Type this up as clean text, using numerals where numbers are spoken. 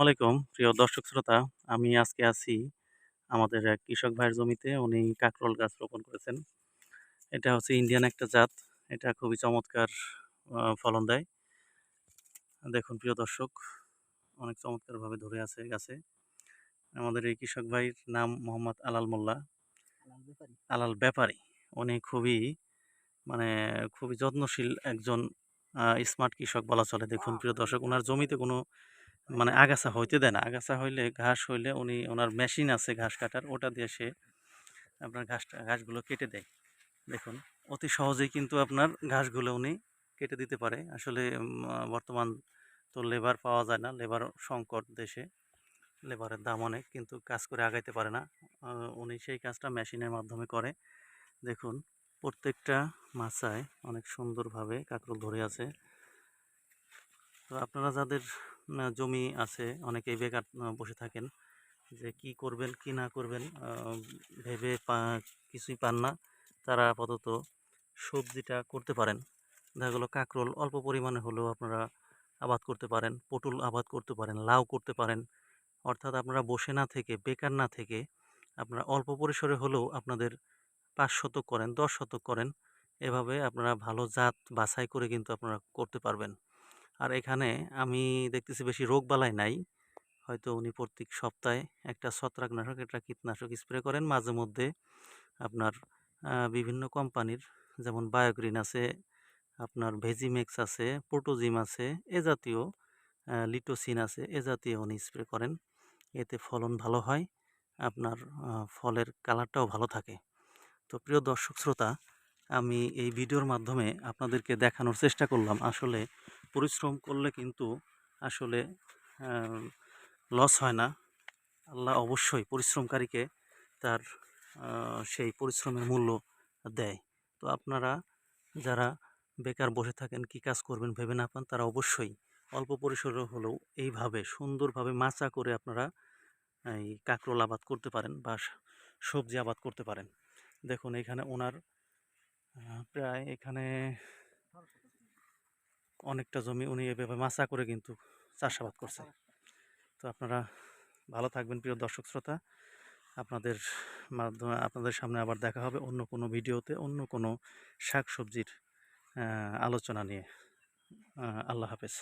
আলাইকুম প্রিয় দর্শক শ্রোতা। আমি আজকে আছি আমাদের এক কৃষক ভাইয়ের জমিতে। উনি কাকরোল গাছ রোপণ করেছেন। এটা হচ্ছে ইন্ডিয়ান একটা জাত। এটা খুবই চমৎকার ফলন দেয়। দেখুন প্রিয় দর্শক, অনেক চমৎকারভাবে ধরে আছে গাছে। আমাদের এই কৃষক ভাইয়ের নাম মোহাম্মদ আলাল মোল্লা, আলাল ব্যাপারী। উনি মানে খুবই যত্নশীল একজন স্মার্ট কৃষক বলা চলে। দেখুন প্রিয় দর্শক, উনার জমিতে কোনো আগাছা হইতে দেয় না। আগাছা হইলে, ঘাস হইলে ওনার মেশিন আছে ঘাস কাটার, ওটা দিয়ে সে আপনার ঘাসগুলো কেটে দেয়। দেখুন, অতি সহজেই কিন্তু আপনার ঘাসগুলো উনি কেটে দিতে পারে। আসলে বর্তমান তো লেবার পাওয়া যায় না, লেবার সংকট দেশে, লেবারের দাম অনেক, কিন্তু কাজ করে আগাইতে পারে না। উনি সেই কাজটা মেশিনের মাধ্যমে করে। দেখুন, প্রত্যেকটা মাচায় অনেক সুন্দরভাবে কাঁকরোল ধরে আছে। তো আপনারা যাদের জমি আছে, অনেকেই বেকার বসে থাকেন, যে কি করবেন কি না করবেন ভেবে কিছুই পান না, তারা আপাতত সবজিটা করতে পারেন। দেখা গেলো কাঁকরোল অল্প পরিমাণে হলেও আপনারা আবাদ করতে পারেন, পটল আবাদ করতে পারেন, লাউ করতে পারেন। অর্থাৎ আপনারা বসে না থেকে, বেকার না থেকে, আপনারা অল্প পরিসরে হলেও আপনাদের ৫ শতক করেন, ১০ শতক করেন, এভাবে আপনারা ভালো জাত বাছাই করে কিন্তু আপনারা করতে পারবেন। আর এখানে আমি দেখতেছি বেশি রোগবালাই নাই। হয়তো উনি প্রত্যেক সপ্তাহে একটা ছত্রাকনাশক, একটা কীটনাশক স্প্রে করেন। মাঝে মধ্যে আপনার বিভিন্ন কোম্পানির, যেমন বায়োগ্রিন আছে, আপনার ভেজিমেক্স আছে, প্রোটোজিম আছে, এ জাতীয় লিটোসিন আছে, এ জাতীয় উনি স্প্রে করেন। এতে ফলন ভালো হয়, আপনার ফলের কালারটাও ভালো থাকে। তো প্রিয় দর্শক শ্রোতা, আমি এই ভিডিওর মাধ্যমে আপনাদেরকে দেখানোর চেষ্টা করলাম, আসলে পরিশ্রম করলে কিন্তু আসলে লস হয় না। আল্লাহ অবশ্যই পরিশ্রমকারীকে তার সেই পরিশ্রমের মূল্য দেয়। তো আপনারা যারা বেকার বসে থাকেন, কি কাজ করবেন ভেবে না পান, তারা অবশ্যই অল্প পরিসরে হলেও এইভাবে সুন্দরভাবে মাচা করে আপনারা এই কাঁকরোল আবাদ করতে পারেন বা সবজি আবাদ করতে পারেন। দেখুন এখানে ওনার প্রায় এখানে অনেকটা জমি উনি এভাবে মাচা করে কিন্তু চাষাবাদ করছে। তো আপনারা ভালো থাকবেন প্রিয় দর্শক শ্রোতা। আপনাদের মাধ্যমে আপনাদের সামনে আবার দেখা হবে অন্য কোনো ভিডিওতে, অন্য কোনো শাকসবজির আলোচনা নিয়ে। আল্লাহ হাফেজ।